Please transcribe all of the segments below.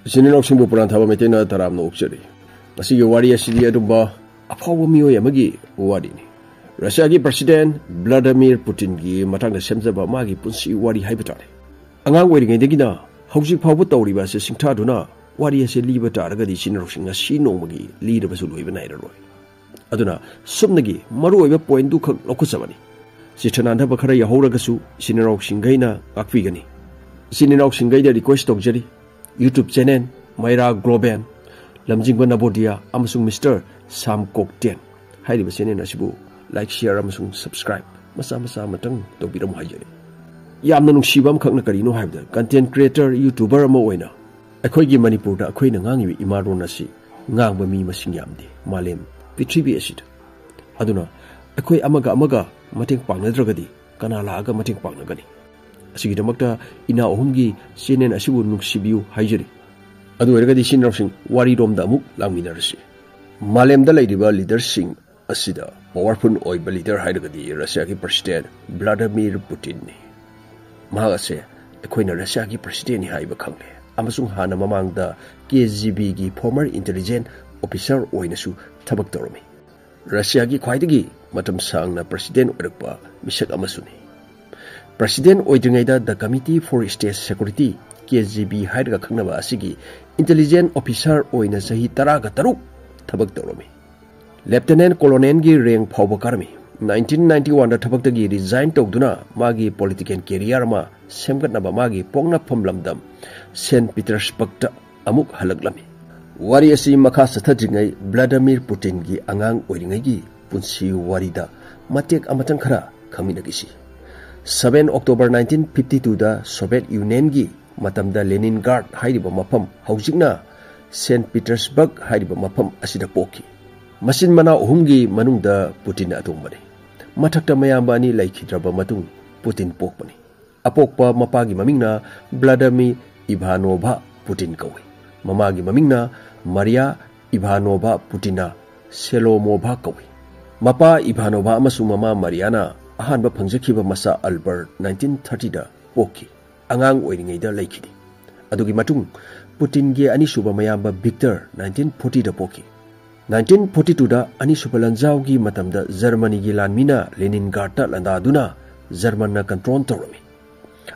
Sininaksingbu Puranthaba Maitina Taramna Ukjari. Masigi wari asidi adumba afawa miyoy amagi warini. Russiagi President Vladimir Putin gi matangda semjaba magi punsi wari haibatare. Angang oiringaidagina hauzik fawba tawriba ase singthaduna wari ase liba taragadi sininaksingna sinongmagi lidabasu loiba nairaroi. Aduna sumnagi maruoiba point du khak lokhusabani. Sithanandaba khara yahoragasu sininaksinggaina akpigani. Sininaksinggaida request tawjari. YouTube channel Maira Globen Lamjingba Nabodia amasung Mr. Sam Kokten hairiba channel asibu like share amasung subscribe masa matang tawbiramu haijari yamna nungsiba amkhakna karino haibda content creator YouTuber ama oina akhoi Manipur da akhoi na ngangi imaron asi ngangba mi masing yamdi malem pithribi asid aduna akhoi amaga mateng pangnadragadi kana laaga mateng pangnagani asigidamakta ina ohumgi channel asibu nungsibiu haijari adu ergadi sinrausing wari romda amuk langminarasi malemda laidiba leadersing asida powerful oiba leader hairagadi Russia ki president Vladimir Putin ni mahase ekhoina Russia ki president ni haiba khangle amasung hana mamangda KGB gi former intelligence officer oinasu thabak tormi Russia gi khwaidagi matam sangna president oirakpa misak amasuni President Oidringaida the Committee for State Security KGB Haidga Khangnaba asigi intelligence officer oina sahi taraga taruk thabak tawrami Lieutenant Colonel gi rank phawba karmi 1991 da thabak tagi resign tawduna magi political career ma semgatnaba magi pongna phomlamdam St Petersburg ta amuk halaklami wari asi makha sathajingai Vladimir Putin gi angang oiringai gi punsi warida matek amatang khara khaminagisi 7 October 1952 da Soviet Union gi matamda Leningrad hairiba mafam haujikna St Petersburg hairiba mafam asida poki masin mana ohumgi manungda Putin atombani mathakta mayamba ani laikhidraba matung Putin pokpani apokpa mapagi mamingna Vladimir Ivanova Putin kawi mamagi mamingna Maria Ivanova Putina Selomova kawi mapa Ivanova amasung mama Mariana ahanba phangjakhiba masa Albert 1930 da poki angang oiringaida laikhidi adugi matung Putin ge ani suba mayamba Victor 1940 da poki 1942 da ani suba lanjau gi matamda Germany gi lanmina Leningrad ta landaduna German na control torami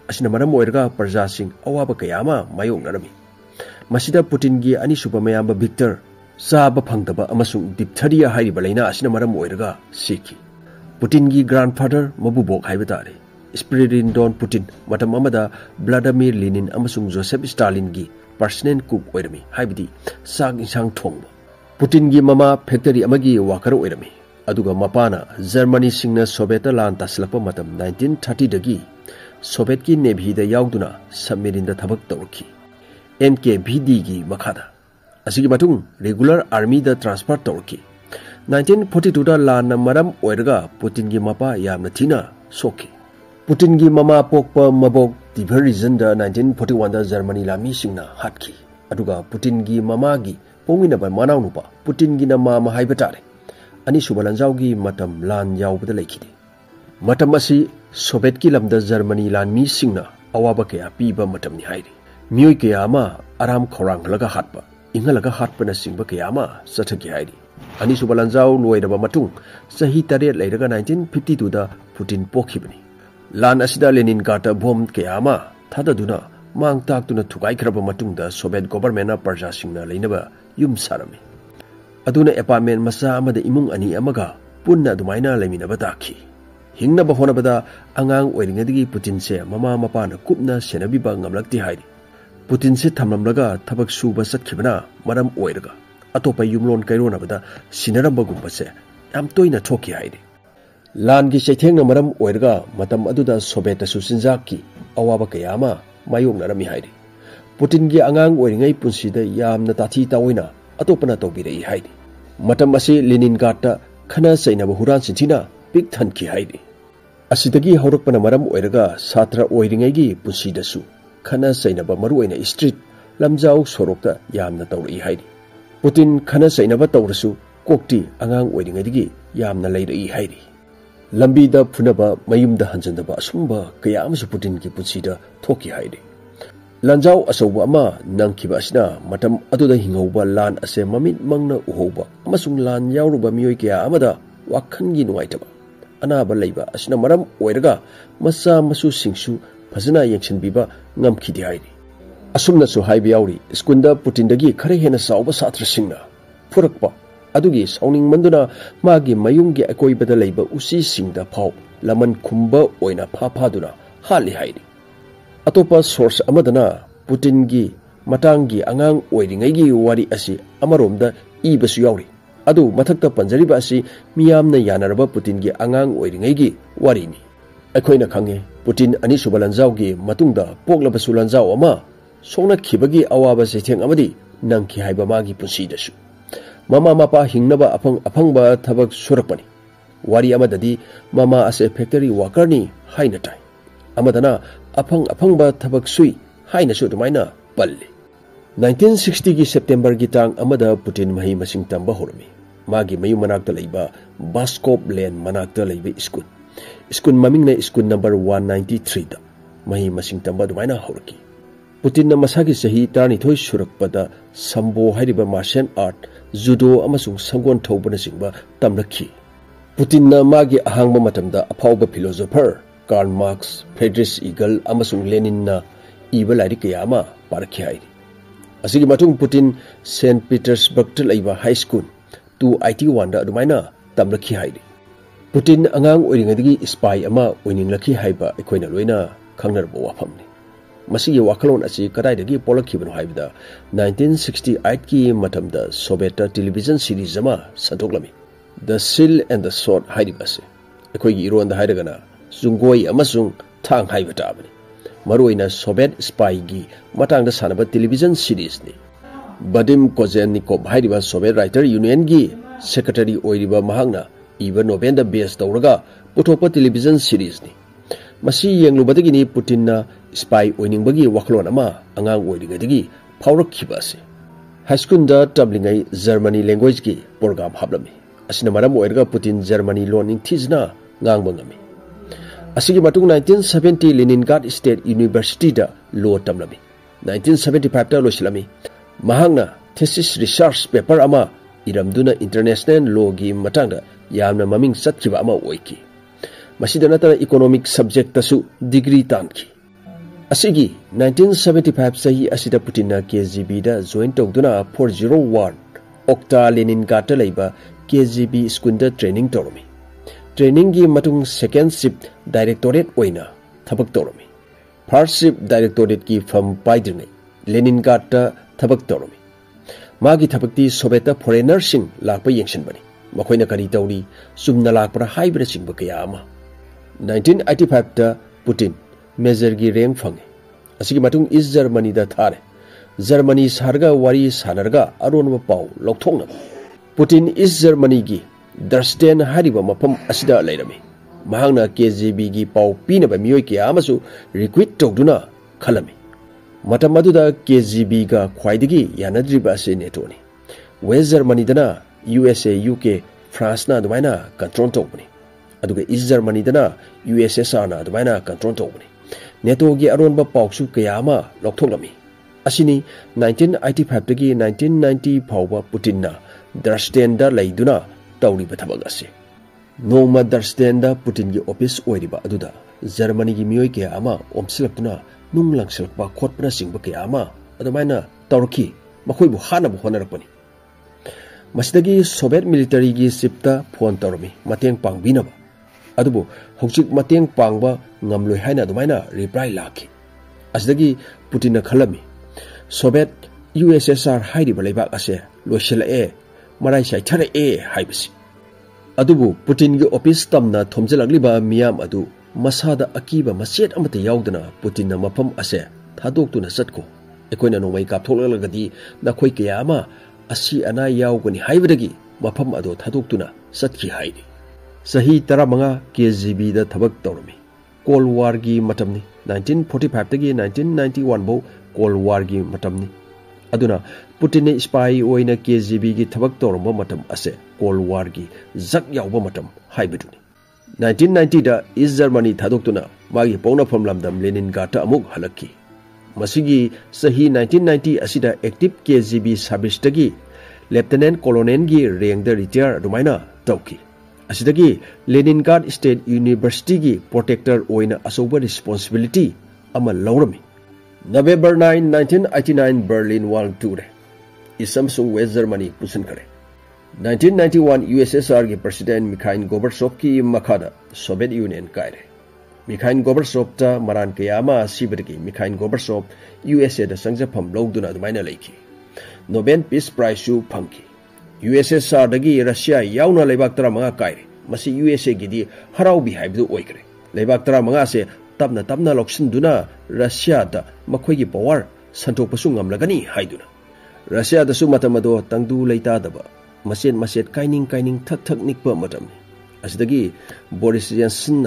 asina maram oirga parja sing awaba kayama mayong narami masida Putin ge ani suba mayamba Victor saba phangdaba amasung diphtheria hairiba laina asina maram oirga siki Putin gi grandfather mabubok haibetare Spiridon Putin matam amada Vladimir Lenin amasung Joseph Stalin gi personal cook oirami haibidi sak insang thongba Putin gi mama factory amagi worker oirami aduga mapana Germany singna Soviet lan taslapa matam 1930 dagi Soviet ki navy da yauduna submarine da thabak tawrki NKVD gi makhada asigi matung regular army da transfer tawrki 1942 da lan maram oirga Putin gi mapa yamna thina soki Putin gi mama pokpa mabok Tibet region da 1941 da Germany lami singna hatki aduga Putin gi mama gi pongina ba manaw nupa Putin gi na mama haibatare ani subalanjau gi matam lan yaubda laikhidi matam asi Soviet ki lamda Germany lan mi singna awaba kaya piba matam ni hairi mioi kaya ama aram khorang laga hatpa ingalaga hatpa na singba kaya ama sathaki hairi ani subalanjau loiraba matung sahi taret lairaga 1952 da Putin pokhibani lan asida Leningrad bom kayama thadaduna mangtaktuna thugaikhraba matungda Soviet government na parja singna leinaba yum sarami aduna apartment masa amada imung ani amaga punna dumaina leiminaba takhi hingnaba honabada angang oiringadigi Putin se mama mapana kupna senabiba ngamlakti hairi Putin se thamlamlaga thabak suba satkibana maram oiraga atopa yumlon kairona bada sinaramba gumbase yam toina thoki hairi lan gi chaitheng maram oirga matam aduda Soviet susinjaki awaba kayama mayong narami hairi Putin gi angang oiringai punsida yamna tathi taoina atopana tobirei hairi matam asi Leningrad ta khana saina huran sinthina pik thanki hairi asidagi haurakpana maram oirga satra oiringai gi punsida su khana saina ba maru oina street lamjau sorokta yamna tawri hairi Putin khana sainaba tawrasu kokti angang oiringadigi yamna leirai hairi lambi da phunaba mayum da hanjandaba asumba kaya amsu Putin ki punsida thoki hairi Lanjau asauba ama nangkiba asina matam aduda hingauba lan ase mamit mangna uhauba amasung lan yauruba mioi kya amada wakhangi nuaitaba anaba leiba asina maram oiraga masa masu singsu fazana yengshinbiba ngamkhidi haini asumna su haibi yauri skunda putindagi khare hena sauba satra singna furakpa adugi sauning manduna magi mayunggi akoibada leiba usi singda phau laman khumba oina phaduna hali haini atopa source amadana Putin gi matangi angang oiringai wari asi amaromda ibasu yauri adu mathakta panjariba asi miyamna yanaraba Putin gi angang oiringai wari ni akoina khange Putin ani subalanjau gi matungda poklaba sulanjau ama songna khibagi awaba setheng amadi nangki haiba magi punsi dasu mama mapa hingnaba afangba thabak surakpani wari amadadi mama ase factory worker ni haina tai amadana afangba thabak sui haina su dumaina palli 1960 gi September gi tang amada Putin mahi masing tamba hormi magi mayu manakta leiba Baskop Lane manakta leiba skun maming na skun number 193 da mahi masing tamba dumaina horki Putin na masagi sahi tani thoi surakpada sambo hariba martial art judo amasung sangon thobana singba tamlakhi Putin na magi ahangba matamda afauba philosopher Karl Marx, Friedrich Engel amasung Lenin na iba lairi kaya ama parakhi haini asigi matung Putin St. Petersburg ta laiba high school 281 da adumaina tamlakhi haini Putin angang oiringadagi spy ama oininglakhi haiba ekoina loina khangnarba wafamni masigi wakalon asi kadaidagi polakhibano haibda 1968 ki matamda Soviet television series ama santoklami The Seal and the Sword haibase ekoigi ironda haidagana Zungoi amasung thang haiba tabani maroina Soviet spy gi matangda sanaba television series ni Vadim Kozelnikov haiba Soviet Writer Union gi secretary oiriba mahangna iba novenda base tawraga putopa television series ni masi yenglubadagi ni Putin na spy oiningbagi waklon ama angang oiringadagi phaurakhiba ase high school da tablingai Germany language gi program hablami asina maram oirga Putin Germany learning thizna ngangba ngami asigi matung 1970 Leningrad State University da law tamlami 1975 ta losilami mahangna thesis research paper ama iramduna international law gi matangda yamna maming satkhiba ama oiki masida natana economic subject tasu degree tanki asigi 1975 sahi asida Putin na KGB da join tawduna 401 Okta Leningrad ta leiba KGB school da training tawrami training gi matung second shift directorate oina thabak tawrami first shift directorate ki from paidringai Leningrad ta thabak tawrami magi thabakti Soviet foreigner sing lakpa yengshin bani makoina kari tawri sumna lakpra haibra sing bakaya ama 1985 ta Putin major gi rank phange asigi matung East Germany da thare Germany sarga wari sanarga aronwa pau lokthongna Putin East Germany gi Dresden hariba mafam asida lairami mahangna KGB gi pau pinaba mioi kya amasu recruit tawduna khalami matam aduda KGB ga khwaidagi yanadriba ase netoni West Germany dana USA UK France na dumaina control tawbani aduga East Germany dana USSR na dumaina control tawbani neto gi aronba pausu kya ama loktholami asini 1985 tagi 1990 phawba Putin na Dresden da laiduna tawri bathabag ase noma Dresden da Putin gi office oiriba aduda Germany gi mioi ke ama omsilaptuna nunglangsilpa khotpna singba ke ama adumaina tawrki makhoi bu hana bu honarapani masdagi Soviet military gi sipta phone tawrmi mateng pangbinaba adubu hojik mateng pangba ngamloi haina adumaina reply lakhi asdagi Putin na khalami Soviet USSR hairiba leibak ase loisila e marai sai thare e haibasi adubu Putin gi office tamna thomjalagliba miyam adu masada akiba maset amata yaudana Putin na mafam ase thadoktuna satko ekoina nomai kaptholagadi nakhoi kayama asi ana yaugani haibadagi mafam ado thadoktuna satki haidi sahi 15 KGB da thabak tawrami Cold War gi matamni 1945 tagi 1991 bo Cold War gi matamni aduna Putin spy oina KGB gi thabak tawramba matam ase Cold War gi zak yauba matam haibaduni 1990 da East Germany thadoktuna magi pawna phomlamdam Leningrad ta amuk halakki मसिगी सही 1990 असिदा active KGB service तगी lieutenant colonel की rank द retire अदुमाइना तौकी असिदगी Leningrad State University की प्रोटेक्टर ओइना असोबा रिस्पांसिबिलिटी अमा लौरमी नवेंबर 9 1989 बर्लिन वाल टूरे इसमसुंग वेस्ट जर्मनी पुसन करे 1991 USSR की प्रेसिडेंट मिखाइल गोर्बाचोव की मखादा सोवियत यूनियन कायरे मिखाइल गोर्बाचोव ता मरान कयामा सिबदगी मिखाइल गोर्बाचोव USA दा संगजफम लौदुना दुमाइना लेखी नोबेल पीस प्राइज सु फंकी USSR दगी रशिया याउना लेबाक 15 कायरे मसी USA गिदी हराउबी हाइबदु ओइकरे लेबाक 15 से तबना तबना लौक्सिनदुना रशिया दा मखोइगी पावर संतोकपसु ngamlagani हाइदुना रशिया दसु मतमदो तंगदु लेतादबा मसेत मसेत काइनिंग काइनिंग थक थक निकपा मतम असिदगी बोरिस जेनसन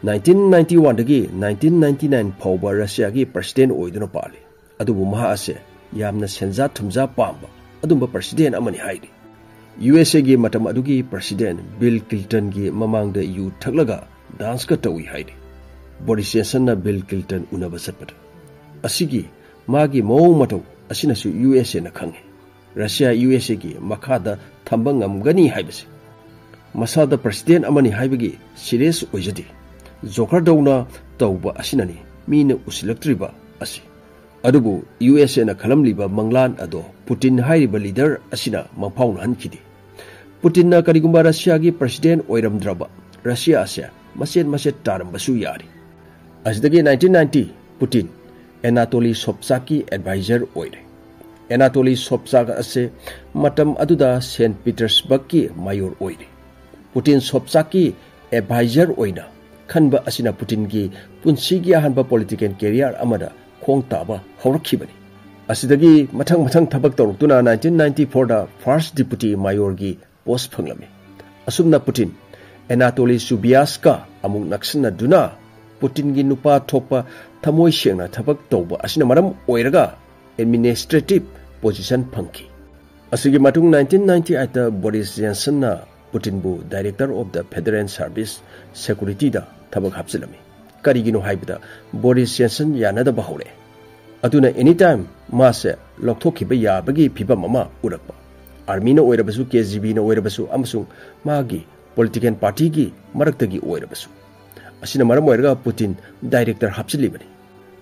1991 दगी 1999 फाउबा रशिया की प्रेसिडेंट ओइदुना पाले अदुबु महा असे यामना सेंजा थुमजा पाम्बा अदुंबा प्रेसिडेंट अमनि हाइदि USA की मतम अदुगी प्रेसिडेंट बिल क्लिंटन की ममांग द यू थकलगा डांस का तवी हाइदि बोरिस जेनसन बिल क्लिंटन उनबा सपद असिगी मागी मौ मतौ असिनसु USA न खंगे रशिया USA की मखादा थंबा ngamgani हाइबसे मसादा प्रेसिडेंट अमनि हाइबगी सीरियस ओइजदि जोकर दौना तौबा असिननी मीन उसिलक्त्रिबा असि अदुबु USA न खलमलिबा मंगलान अदो पुतिन हाइरिबा लीडर असिना मंफाउन हनखिदि पुतिन न करिगुंबा रशिया की प्रेसिडेंट ओइरमद्रबा रशिया से मसेत मसेत तारमबसु यारि असिदगी 1990 पुतिन एनाटोली सोप्चाक की एडवाइजर ओइरे एनाटोली सोप्चाक असे मतम अदुदा सेंट पीटर्सबर्ग की मायोर ओइरे पुतिन सोप्चाक की एडवाइजर ओइना खनबा असिना पुतिन की पुंसी की अहनबा पॉलिटिकल कैरियर अमदा खोंग ताबा हौरखिबनी असिदगी मथंग मथंग थबक तौरतुना 1994 दा फर्स्ट डिप्यूटी मायोर की पोस्ट फंगलमी असुमना पुतिन एनाटोली सुबियास्का अमुक नक्सना दुना पुतिन की नुपा थोपा थमोय सेंगना थबक तौबा असिना मरम ओइरगा एडमिनिस्ट्रेटिव पोजीशन फंकी असिगी मतुंग 1998 दा बोरिस जेनसन ना पुतिन बु director of the federal service security दा थबक हापसिलमी करिगिनो हाइबदा बोरिस जेनसन यानदबा हौरे अदुना एनी टाइम मासे लौथोखिबा याबगी फिबम अमा उरकपा आर्मी ना ओइरबसु KGB ना ओइरबसु अमसुंग मागी पॉलिटिकल पार्टी की मरक्तगी ओइरबसु असिना मरम ओइरगा पुतिन डायरेक्टर हापसिलिबनी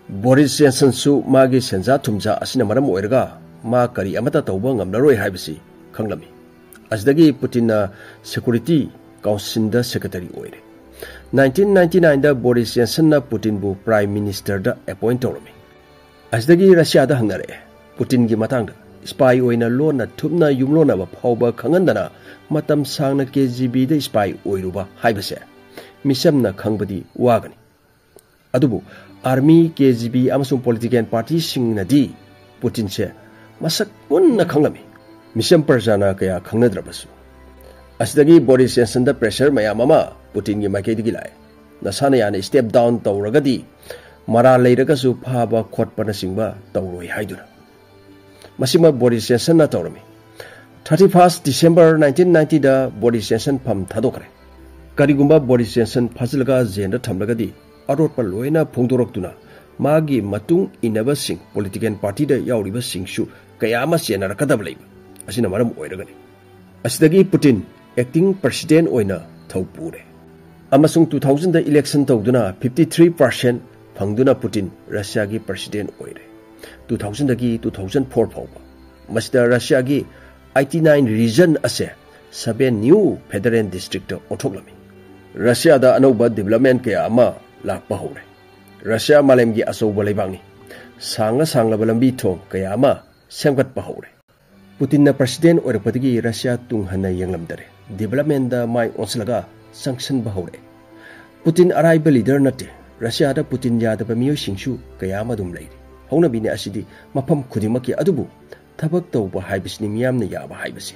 बोरिस जेनसन सु मागी सेंजा थुमजा असिना मरम ओइरगा मा करी अमता तौबा ngamlaroi हाइबसि खंगलमी असिदगी पुतिन सिक्योरिटी काउंसिल दा सेक्रेटरी ओइरे 1999 दा बोरिस जेनसन ना पुतिन बु प्राइम मिनिस्टर दा अपॉइंट तौरमी असिदगी रशिया दा हंगरे पुतिन की मतंग स्पाई ओइना लोना थुपना युमलोना बा फावबा खंगनदना मतम सांगना KGB दा स्पाई ओइरुबा हाइबसे मिसमना खंगबदी वागनी अदुबु आर्मी KGB अमसुंग पॉलिटिकल पार्टी सिंगनदी पुतिन से मसक मुन्ना खंगलमी मिसम प्रजाना कया खंगनद्रबसु असिदगी बोरिस जेनसन दा प्रेशर मयाम अमा पुतिन की माइकेदगी लाए नसाना याना स्टेप डाउन तौरगदी मरा लेरगसु फाबा खोटपना सिंगबा तौरोय हाइदुना मसिमा बोरिस जेनसन ना तौरमी 31 डिसेंबर 1990 दा बोरिस जेनसन फम थादोखरे करिगुंबा बोरिस जेनसन फाजिलगा जेंदा थमलगदी अरोटपा लोइना फोंदोरक्तुना मागी मतुंग इनबसिंग पॉलिटिकल पार्टी दा याउरिबसिंगसु कयामा सेनरकदब लेबा असिना मरम ओइरगनी असिदगी पुतिन एक्टिंग प्रेसिडेंट ओइना थौपुरे अमसुंग 2000 दा इलेक्शन तौदुना 53% फंगदुना पुतिन रशिया की प्रेसिडेंट ओइरे 2000 दगी 2004 फाउबा मसिदा रशिया की 89 रीजन असे 7 न्यू फेडरल डिस्ट्रिक्ट ओथोगलमी रशिया दा अनौबा डेवलपमेंट के अमा लाकपा हौरे रशिया मालेम की असौबा लेबांगनी सांगा सांगलाबा लंबी थोंग कया अमा सेमगतपा हौरे पुतिन प्रेसिडेंट ओइरपदगी रशिया तुंग हन्ना यंगलमदरे डेवलपमेंट दा माइ ओंसलगा संक्शन बहौरे पुतिन अराइबा लीडर नते रशिया दा पुतिन यादबा मियोसिंगसु कया मदुम लेरि हौनबिने असिदि मफम खुदिमकी अदुबु थबक तौबा हाइबसिनि मियामना याबा हाइबसि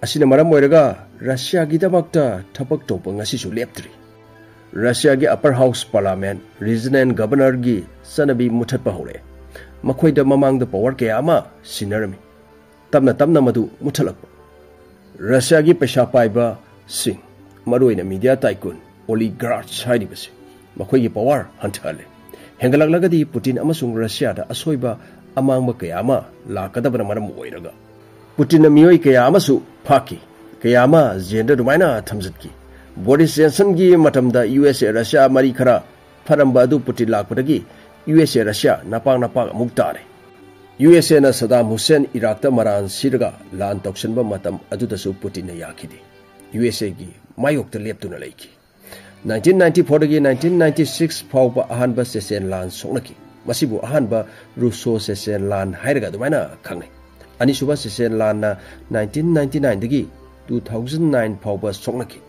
असिना मरम ओइरगा रशिया की दमकता थबक तौबा ngasisu लेप्त्रि रशिया की upper house parliament regional governor की सनबी मुथतपा हौरे मखोइदा ममांग दा पावर कया अमा सिनरमी तबना तबना मदु मुथलकपा रशिया की पैसा पाइबा सिंग मरुइना मीडिया टाइकून ओलिगार्क्स हाइरिबसि मखोइगी पावर हंथहले hengalagdi Putin amasung Russia da asoiba amangba kaya ama lakadabana maram oiraga Putin miyoi kaya amasu phaki kaya ama jenda dumaina thamjatki Boris Johnson gi matamda USA Russia mari khara faramba adu Putin lakpadagi USA Russia napang amuk tare USA na Saddam Hussein Iraq ta maran sirga lan toksanba matam adudasu Putin na yakidi USA gi mayok ta leptuna leiki 1994 dagi 1996 fawba ahanba sesen lan soknaki masibu ahanba Russo sesen lan hairaga dumaina khangai anisuba sesen lan na 1999 dagi 2009 fawba soknaki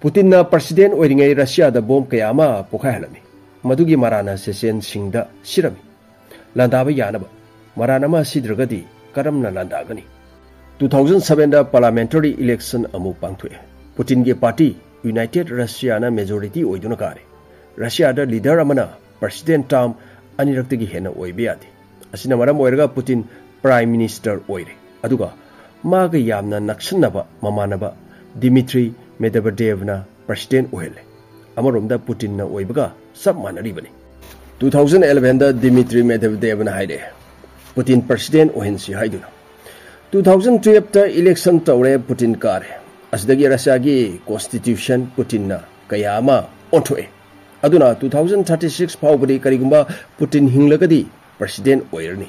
Putin na president oiringai Russia da bomb kaya ama pokhaihalami madugi marana sesen singda sirami landaba yanaba marana ma sidragadi karamna landagani 2007 da parliamentary election amu pangthue Putin ge party United Russia na majority oiduna kare Russia da leader amana president term aniraktagi hena oibeyadi asina maram oiraga Putin prime minister oire aduga maga yamna naksannaba mamanaba Dmitry Medvedev na president ohele amaromda Putin na oibaga sab manaribani 2011 da Dmitry Medvedev na haide Putin president ohensi haiduna 2012 ta election tawre Putin kare asdagi Russia gi constitution Putin na kayama onthoe aduna 2036 fawbadi karigumba Putin hinglagadi president oirni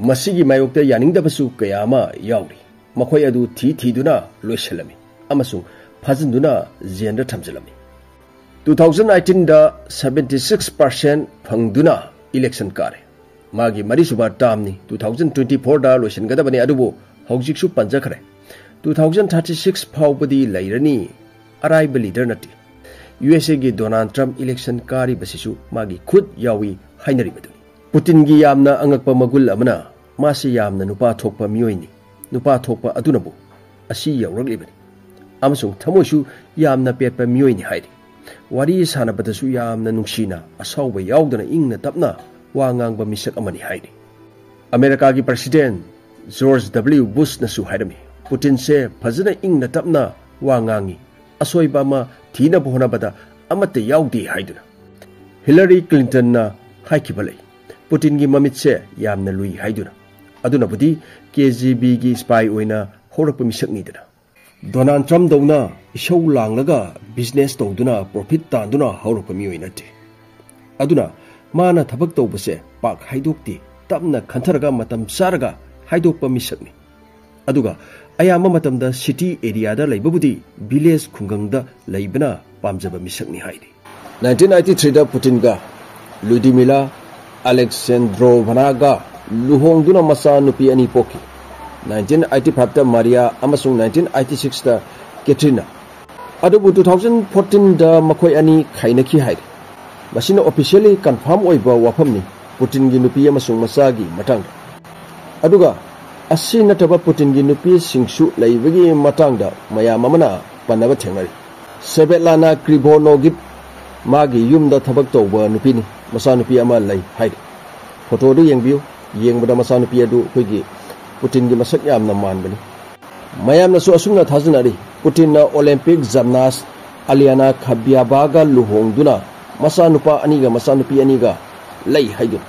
masigi mayokta yaningdabasu kayama yauri makhoi adu thiduna loiselami amasung phajinduna jenda thamjalami 2019 da 76% phangduna election kare magi marisuba tamni 2024 da loisin gadabani adubu hojiksu panjakhare 2036 fawbadi lairani arrival leader nati USA gi Donald Trump election kari basisu magi khud yawi hainari badu Putin gi yamna angakpa magul amana masi yamna nupa thokpa miyoini nupa thokpa adunabu asi yawraglibani amasung thamoisu yamna petpa miyoini hairi wari sanabadasu yamna nungsina asawba yawdana ingna tapna wa ngangba misak amani hairi America gi president George W Bush nasu hairami Putin se phajana ingna tapna wa ngangi asoiba ma thina bohna bada amate yawdi haiduna Hillary Clinton na haikibalai Putin gi mamit se yamna lui haiduna aduna budi KGB gi spy oina horakpa misak ni dana Donald Trump dawna ishaw langlaga business tawduna profit tanduna horakpa mi oina te aduna mana thabak tawbase pak haidokti tapna khantaraga matam saraga haidokpa misakni aduga ayama matamda city area da laibabudi village khungangda laibana pamjaba misakni haidi 1993 da Putin ga Ludmila Alexandrovna ga luhongduna masa nupi ani poki 1985 da Maria amasung 1986 da Katrina adubu 2014 da makoi ani khainaki haidi masina officially confirm oiba wafamni Putin gi nupi amasung masagi matangda aduga asi nataba Putin gi nupi singsu laibagi matangda maya mamana panaba thengai Svetlana Krivonogit magi yumda thabak tawba nupini masa nupi ama lai haidi photo du yengbiu yengbada masa nupi adu khoigi Putin gi masak yamna manbani mayamna su asungna thajinari Putin na Olympic gymnast Aliana Khabyabaga luhongduna masa nupa aniga masa nupi aniga lai haidu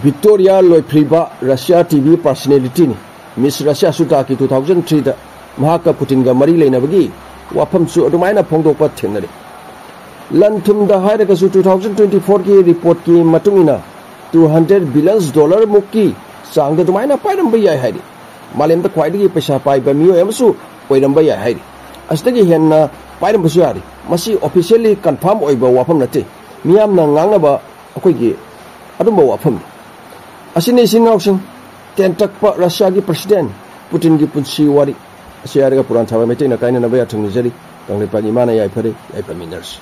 Victoria Loipriba Russia TV personality ni Miss Russia suta ki 2003 da mahaka Putin ga mari leinabagi wafam su adumaina phongdokpa thengnari lanthum da hairaga su 2024 ki report ki matungina $200 billion mukki sangda dumaina pairamba yai hairi malemda khwaidagi paisa paiba miyo amsu oiramba yai hairi asdagi henna pairamba su yari masi officially confirm oiba wafam nate miyamna ngangaba akoigi adumba wafam asini sinawsing tentakpa Russia gi president Putin gi punsi wari asiaraga puran thawa metina kaina nabaya thungni jari tanglepagi mana yai phare yai paminers